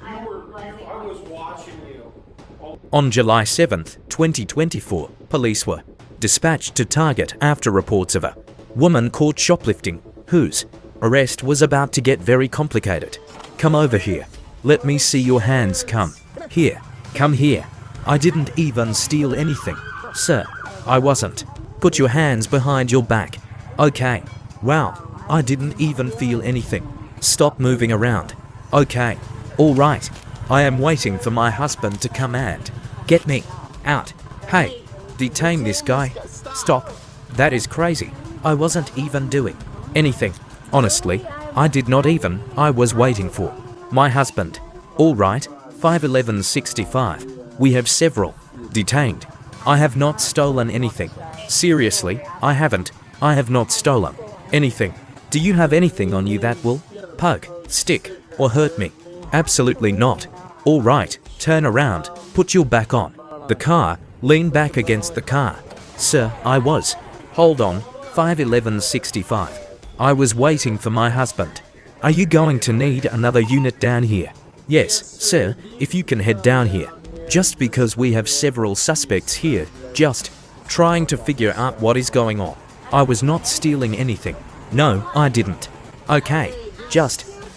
I was watching you. On July 7th, 2024, police were dispatched to Target after reports of a woman caught shoplifting, whose arrest was about to get very complicated. Come over here. Let me see your hands. Come here. Come here. I didn't even steal anything. Sir, I wasn't. Put your hands behind your back. Okay. Wow, I didn't even feel anything. Stop moving around. Okay. All right. I am waiting for my husband to come and get me out. Hey, detain this guy. Stop. That is crazy. I wasn't even doing anything. Honestly, I did not even. I was waiting for my husband. All right, 51165. We have several detained. I have not stolen anything. Seriously, I haven't. I have not stolen anything. Do you have anything on you that will poke, stick, or hurt me? Absolutely not. All right, turn around. Put your back on the car. Lean back against the car. Sir, I was. Hold on, 51165. I was waiting for my husband. Are you going to need another unit down here? Yes, sir, if you can head down here. Just because we have several suspects here, just trying to figure out what is going on. I was not stealing anything. No, I didn't. Okay,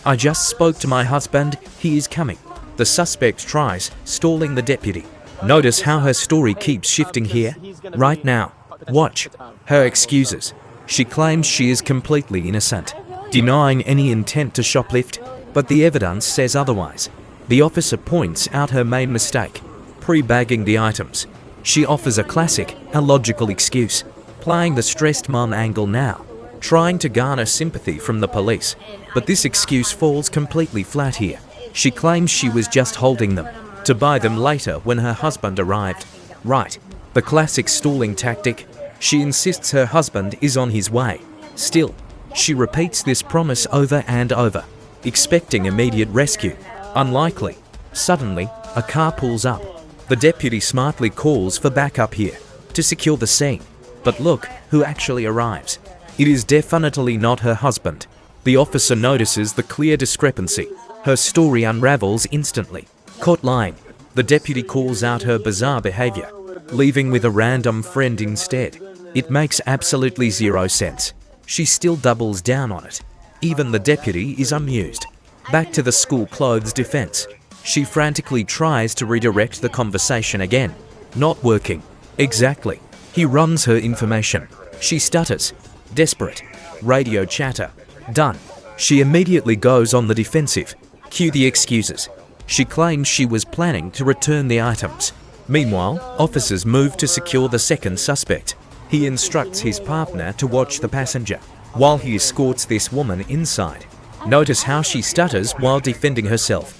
I just spoke to my husband. He is coming. The suspect tries stalling the deputy. Notice how her story keeps shifting here. Right now, watch her excuses. She claims she is completely innocent, denying any intent to shoplift, but the evidence says otherwise. The officer points out her main mistake, pre-bagging the items. She offers a classic, illogical excuse, playing the stressed mom angle now, trying to garner sympathy from the police. But this excuse falls completely flat here. She claims she was just holding them to buy them later when her husband arrived. Right, the classic stalling tactic. She insists her husband is on his way. Still, she repeats this promise over and over, expecting immediate rescue. Unlikely. Suddenly, a car pulls up. The deputy smartly calls for backup here to secure the scene. But look who actually arrives. It is definitely not her husband. The officer notices the clear discrepancy. Her story unravels instantly. Caught lying. The deputy calls out her bizarre behavior, leaving with a random friend instead. It makes absolutely zero sense. She still doubles down on it. Even the deputy is amused. Back to the school clothes defense. She frantically tries to redirect the conversation again. Not working. Exactly. He runs her information. She stutters. Desperate. Radio chatter. Done. She immediately goes on the defensive. Cue the excuses. She claims she was planning to return the items. Meanwhile, officers move to secure the second suspect. He instructs his partner to watch the passenger while he escorts this woman inside. Notice how she stutters while defending herself.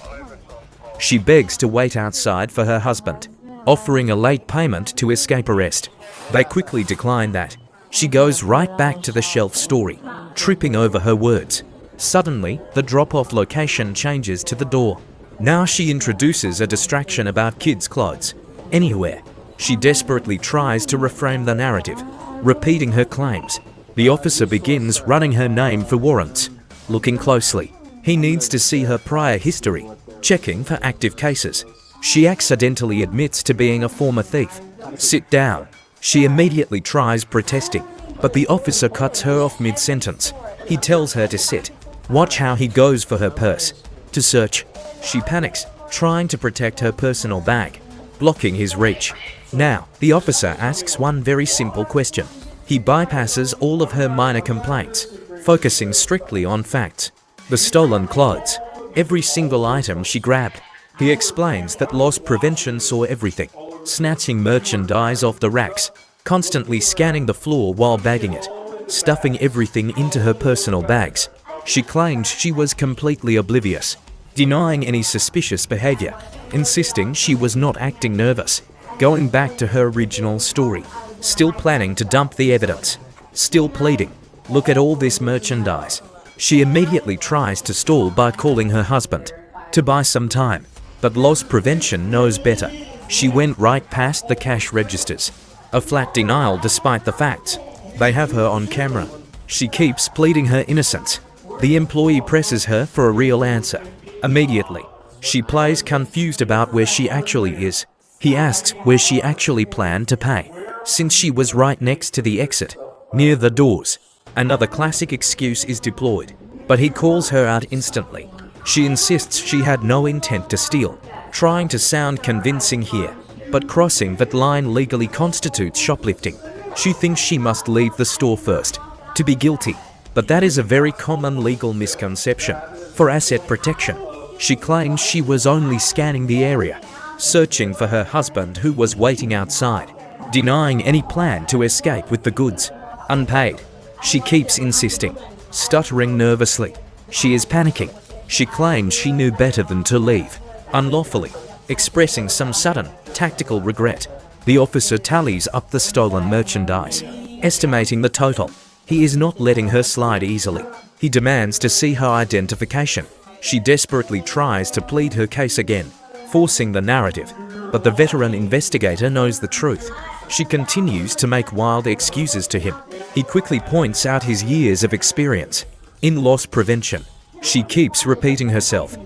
She begs to wait outside for her husband, offering a late payment to escape arrest. They quickly decline that. She goes right back to the shelf story, tripping over her words. Suddenly, the drop-off location changes to the door. Now she introduces a distraction about kids' clothes. Anywhere. She desperately tries to reframe the narrative, repeating her claims. The officer begins running her name for warrants. Looking closely, he needs to see her prior history, checking for active cases. She accidentally admits to being a former thief. Sit down. She immediately tries protesting, but the officer cuts her off mid-sentence. He tells her to sit. Watch how he goes for her purse. To search. She panics, trying to protect her personal bag, blocking his reach. Now, the officer asks one very simple question. He bypasses all of her minor complaints, focusing strictly on facts. The stolen clothes. Every single item she grabbed. He explains that loss prevention saw everything, snatching merchandise off the racks, constantly scanning the floor while bagging it, stuffing everything into her personal bags. She claims she was completely oblivious, denying any suspicious behavior, insisting she was not acting nervous, going back to her original story, still planning to dump the evidence, still pleading, look at all this merchandise. She immediately tries to stall by calling her husband to buy some time, but loss prevention knows better. She went right past the cash registers, a flat denial despite the facts. They have her on camera. She keeps pleading her innocence. The employee presses her for a real answer. Immediately, She plays confused about where she actually is. He asks where she actually planned to pay, since she was right next to the exit, near the doors. Another classic excuse is deployed, but he calls her out instantly. She insists she had no intent to steal, trying to sound convincing here, but crossing that line legally constitutes shoplifting. She thinks she must leave the store first to be guilty, but that is a very common legal misconception. For asset protection, she claims she was only scanning the area, searching for her husband who was waiting outside, denying any plan to escape with the goods unpaid. She keeps insisting, stuttering nervously. She is panicking. She claims she knew better than to leave unlawfully, expressing some sudden, tactical regret. The officer tallies up the stolen merchandise, estimating the total. He is not letting her slide easily. He demands to see her identification. She desperately tries to plead her case again, forcing the narrative, but the veteran investigator knows the truth. She continues to make wild excuses to him. He quickly points out his years of experience in loss prevention. She keeps repeating herself.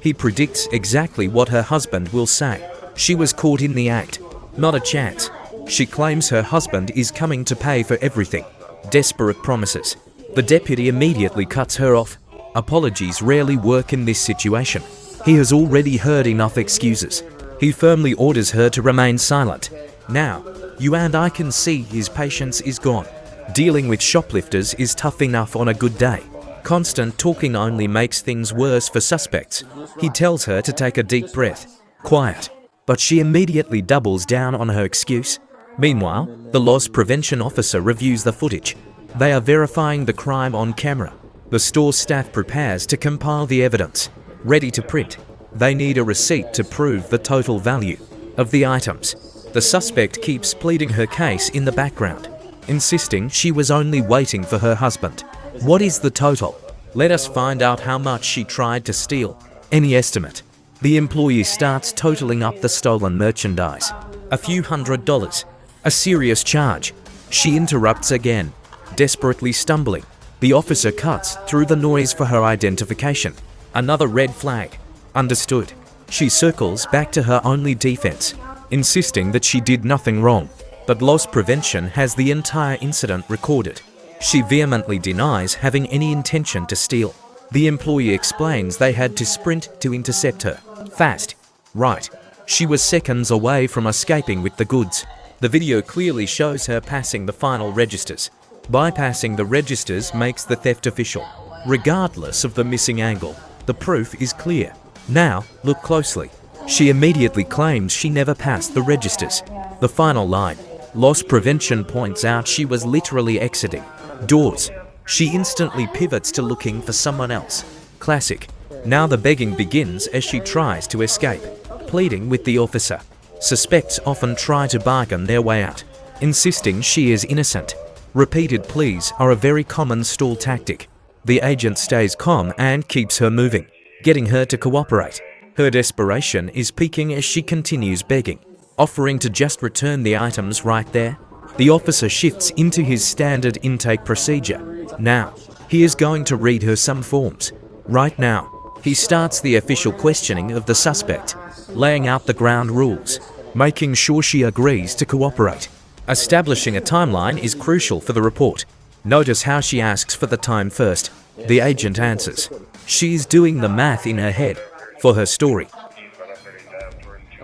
He predicts exactly what her husband will say. She was caught in the act. Not a chance. She claims her husband is coming to pay for everything. Desperate promises. The deputy immediately cuts her off. Apologies rarely work in this situation. He has already heard enough excuses. He firmly orders her to remain silent. Now, you and I can see his patience is gone. Dealing with shoplifters is tough enough on a good day. Constant talking only makes things worse for suspects. He tells her to take a deep breath. Quiet. But she immediately doubles down on her excuse. Meanwhile, the loss prevention officer reviews the footage. They are verifying the crime on camera. The store staff prepares to compile the evidence, ready to print. They need a receipt to prove the total value of the items. The suspect keeps pleading her case in the background, insisting she was only waiting for her husband. What is the total? Let us find out how much she tried to steal. Any estimate? The employee starts totaling up the stolen merchandise. A few $100s. A serious charge. She interrupts again, desperately stumbling. The officer cuts through the noise for her identification. Another red flag. Understood. She circles back to her only defense, insisting that she did nothing wrong. But loss prevention has the entire incident recorded. She vehemently denies having any intention to steal. The employee explains they had to sprint to intercept her. Fast. Right. She was seconds away from escaping with the goods. The video clearly shows her passing the final registers. Bypassing the registers makes the theft official. Regardless of the missing angle, the proof is clear. Now, look closely. She immediately claims she never passed the registers. The final line. Loss prevention points out she was literally exiting doors. She instantly pivots to looking for someone else. Classic. Now the begging begins as she tries to escape, pleading with the officer. Suspects often try to bargain their way out, insisting she is innocent. Repeated pleas are a very common stall tactic. The agent stays calm and keeps her moving, getting her to cooperate. Her desperation is peaking as she continues begging, offering to just return the items right there. The officer shifts into his standard intake procedure. Now, he is going to read her some forms. Right now, he starts the official questioning of the suspect, laying out the ground rules, making sure she agrees to cooperate. Establishing a timeline is crucial for the report. Notice how she asks for the time first. The agent answers. She's doing the math in her head for her story.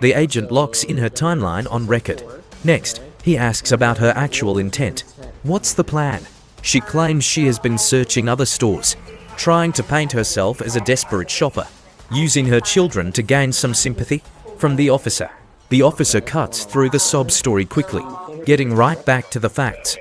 The agent locks in her timeline on record. Next, he asks about her actual intent. What's the plan? She claims she has been searching other stores, trying to paint herself as a desperate shopper, using her children to gain some sympathy from the officer. The officer cuts through the sob story quickly, getting right back to the facts.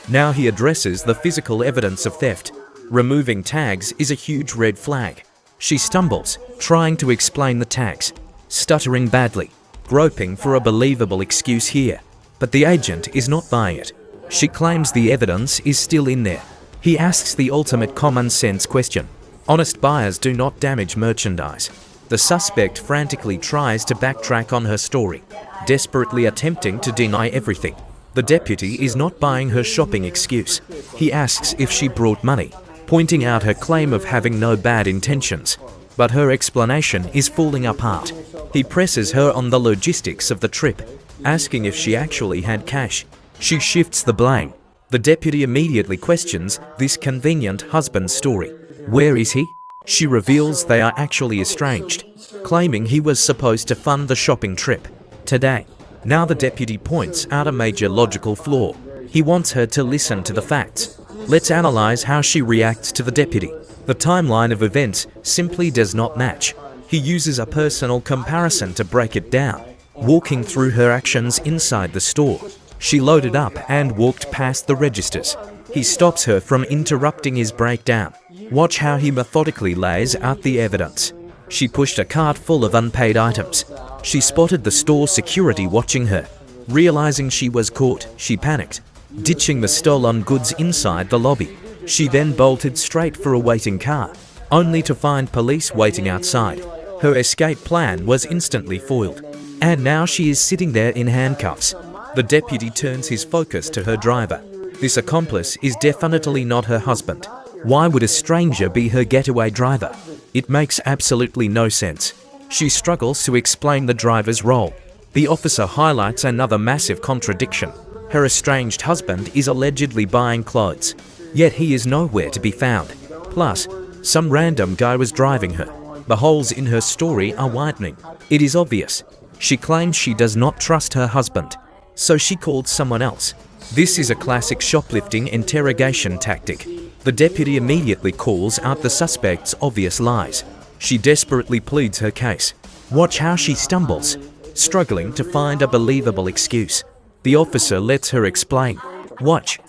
Now he addresses the physical evidence of theft. Removing tags is a huge red flag. She stumbles, trying to explain the tags, stuttering badly, groping for a believable excuse here. But the agent is not buying it. She claims the evidence is still in there. He asks the ultimate common sense question. Honest buyers do not damage merchandise. The suspect frantically tries to backtrack on her story, desperately attempting to deny everything. The deputy is not buying her shopping excuse. He asks if she brought money, pointing out her claim of having no bad intentions. But her explanation is falling apart. He presses her on the logistics of the trip, asking if she actually had cash. She shifts the blame. The deputy immediately questions this convenient husband's story. Where is he? She reveals they are actually estranged, claiming he was supposed to fund the shopping trip today. Now the deputy points out a major logical flaw. He wants her to listen to the facts. Let's analyze how she reacts to the deputy. The timeline of events simply does not match. He uses a personal comparison to break it down, walking through her actions inside the store. She loaded up and walked past the registers. He stops her from interrupting his breakdown. Watch how he methodically lays out the evidence. She pushed a cart full of unpaid items. She spotted the store security watching her. Realizing she was caught, she panicked, ditching the stolen goods inside the lobby. She then bolted straight for a waiting car, only to find police waiting outside. Her escape plan was instantly foiled, and now she is sitting there in handcuffs. The deputy turns his focus to her driver. This accomplice is definitely not her husband. Why would a stranger be her getaway driver? It makes absolutely no sense. She struggles to explain the driver's role. The officer highlights another massive contradiction. Her estranged husband is allegedly buying clothes, yet he is nowhere to be found. Plus, some random guy was driving her. The holes in her story are widening. It is obvious. She claims she does not trust her husband, so she called someone else. This is a classic shoplifting interrogation tactic. The deputy immediately calls out the suspect's obvious lies. She desperately pleads her case. Watch how she stumbles, struggling to find a believable excuse. The officer lets her explain. Watch.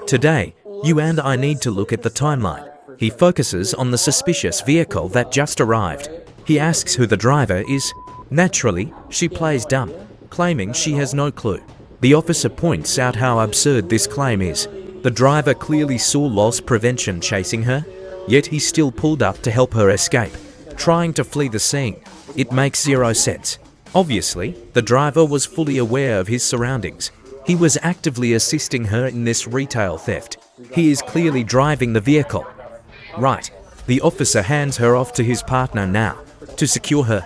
Today, you and I need to look at the timeline. He focuses on the suspicious vehicle that just arrived. He asks who the driver is. Naturally, she plays dumb, claiming she has no clue. The officer points out how absurd this claim is. The driver clearly saw loss prevention chasing her, yet he still pulled up to help her escape, trying to flee the scene. It makes zero sense. Obviously, the driver was fully aware of his surroundings. He was actively assisting her in this retail theft. He is clearly driving the vehicle. Right. The officer hands her off to his partner now, to secure her.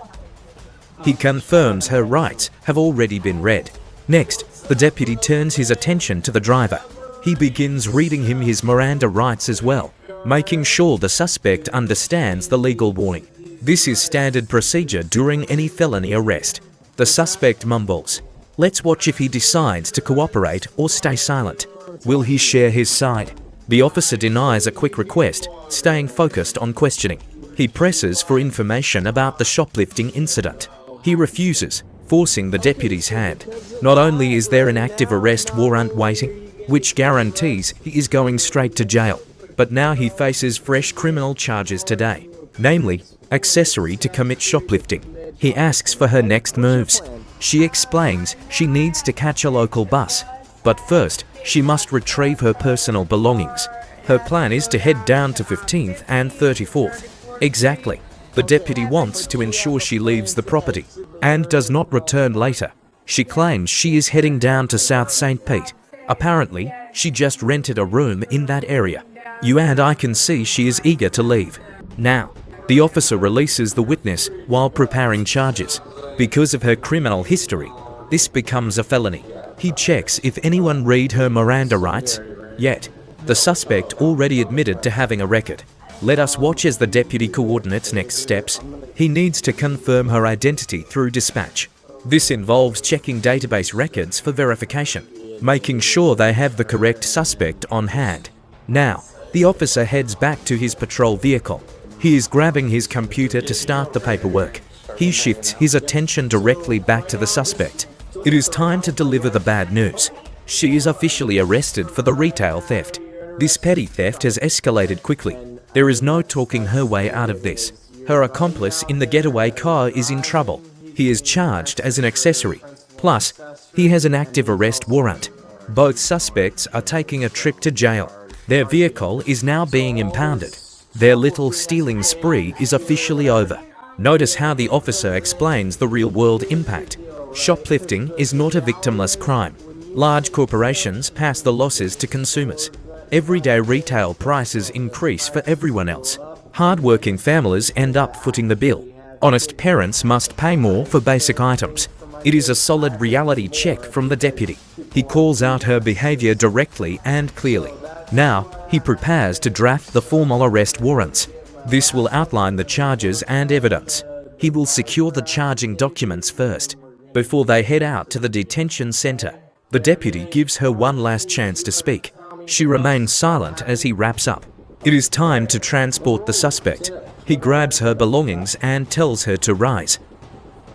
He confirms her rights have already been read. Next, the deputy turns his attention to the driver. He begins reading him his Miranda rights as well, making sure the suspect understands the legal warning. This is standard procedure during any felony arrest. The suspect mumbles. Let's watch if he decides to cooperate or stay silent. Will he share his side? The officer denies a quick request, staying focused on questioning. He presses for information about the shoplifting incident. He refuses, forcing the deputy's hand. Not only is there an active arrest warrant waiting, which guarantees he is going straight to jail, but now he faces fresh criminal charges today, namely, accessory to commit shoplifting. He asks for her next moves. She explains she needs to catch a local bus, but first, she must retrieve her personal belongings. Her plan is to head down to 15th and 34th. Exactly. The deputy wants to ensure she leaves the property and does not return later. She claims she is heading down to South St. Pete. Apparently, she just rented a room in that area. You and I can see she is eager to leave. Now, the officer releases the witness while preparing charges. Because of her criminal history, this becomes a felony. He checks if anyone read her Miranda rights. Yet, the suspect already admitted to having a record. Let us watch as the deputy coordinates next steps. He needs to confirm her identity through dispatch. This involves checking database records for verification, making sure they have the correct suspect on hand. Now, the officer heads back to his patrol vehicle. He is grabbing his computer to start the paperwork. He shifts his attention directly back to the suspect. It is time to deliver the bad news. She is officially arrested for the retail theft. This petty theft has escalated quickly. There is no talking her way out of this. Her accomplice in the getaway car is in trouble. He is charged as an accessory. Plus, he has an active arrest warrant. Both suspects are taking a trip to jail. Their vehicle is now being impounded. Their little stealing spree is officially over. Notice how the officer explains the real-world impact. Shoplifting is not a victimless crime. Large corporations pass the losses to consumers. Everyday retail prices increase for everyone else. Hard-working families end up footing the bill. Honest parents must pay more for basic items. It is a solid reality check from the deputy. He calls out her behaviour directly and clearly. Now, he prepares to draft the formal arrest warrants. This will outline the charges and evidence. He will secure the charging documents first, before they head out to the detention centre. The deputy gives her one last chance to speak. She remains silent as he wraps up. It is time to transport the suspect. He grabs her belongings and tells her to rise.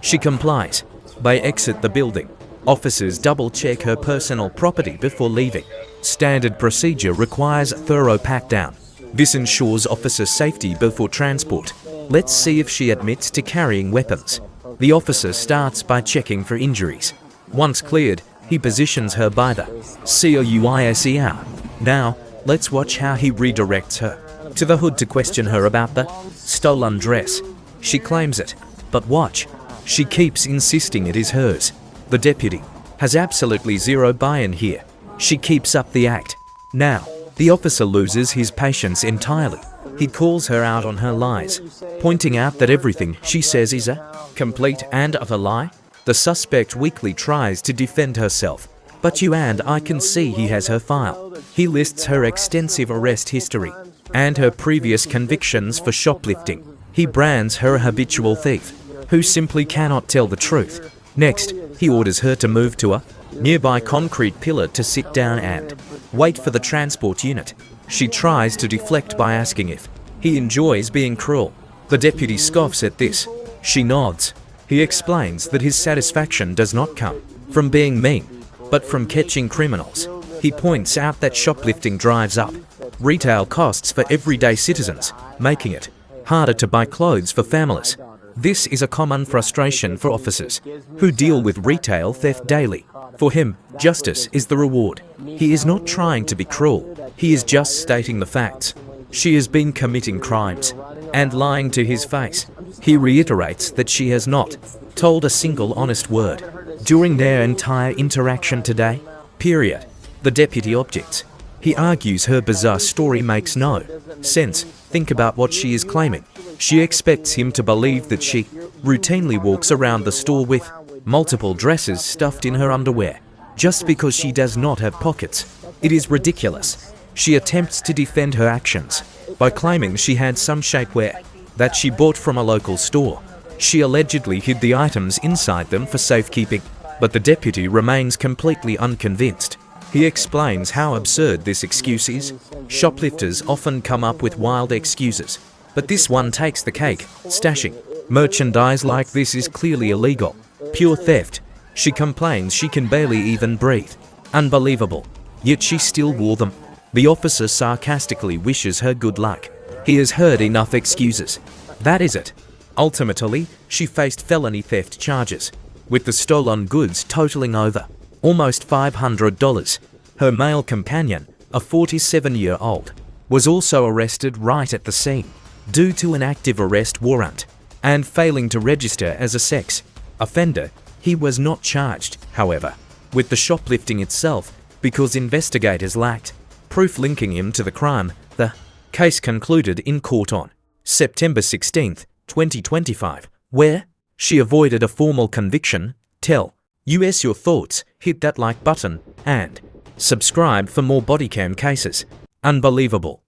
She complies. They exit the building. Officers double-check her personal property before leaving. Standard procedure requires thorough pat-down. This ensures officer safety before transport. Let's see if she admits to carrying weapons. The officer starts by checking for injuries. Once cleared, he positions her by the COUISER. Now, let's watch how he redirects her to the hood to question her about the stolen dress. She claims it, but watch. She keeps insisting it is hers. The deputy has absolutely zero buy-in here. She keeps up the act. Now, the officer loses his patience entirely. He calls her out on her lies, pointing out that everything she says is a complete and utter lie. The suspect weakly tries to defend herself, but you and I can see he has her file. He lists her extensive arrest history and her previous convictions for shoplifting. He brands her a habitual thief who simply cannot tell the truth. Next, he orders her to move to a nearby concrete pillar to sit down and wait for the transport unit. She tries to deflect by asking if he enjoys being cruel. The deputy scoffs at this. She nods. He explains that his satisfaction does not come from being mean, but from catching criminals. He points out that shoplifting drives up retail costs for everyday citizens, making it harder to buy clothes for families. This is a common frustration for officers who deal with retail theft daily. For him, justice is the reward. He is not trying to be cruel. He is just stating the facts. She has been committing crimes and lying to his face. He reiterates that she has not told a single honest word during their entire interaction today. Period. The deputy objects. He argues her bizarre story makes no sense. Think about what she is claiming. She expects him to believe that she routinely walks around the store with multiple dresses stuffed in her underwear, just because she does not have pockets. It is ridiculous. She attempts to defend her actions by claiming she had some shapewear that she bought from a local store. She allegedly hid the items inside them for safekeeping, but the deputy remains completely unconvinced. He explains how absurd this excuse is. Shoplifters often come up with wild excuses, but this one takes the cake. Stashing merchandise like this is clearly illegal. Pure theft. She complains she can barely even breathe. Unbelievable. Yet she still wore them. The officer sarcastically wishes her good luck. He has heard enough excuses. That is it. Ultimately, she faced felony theft charges, with the stolen goods totaling over almost $500. Her male companion, a 47-year-old, was also arrested right at the scene due to an active arrest warrant and failing to register as a sex offender. He was not charged, however, with the shoplifting itself because investigators lacked proof linking him to the crime. The case concluded in court on September 16, 2025, where she avoided a formal conviction. Tell us your thoughts, hit that like button, and subscribe for more bodycam cases. Unbelievable.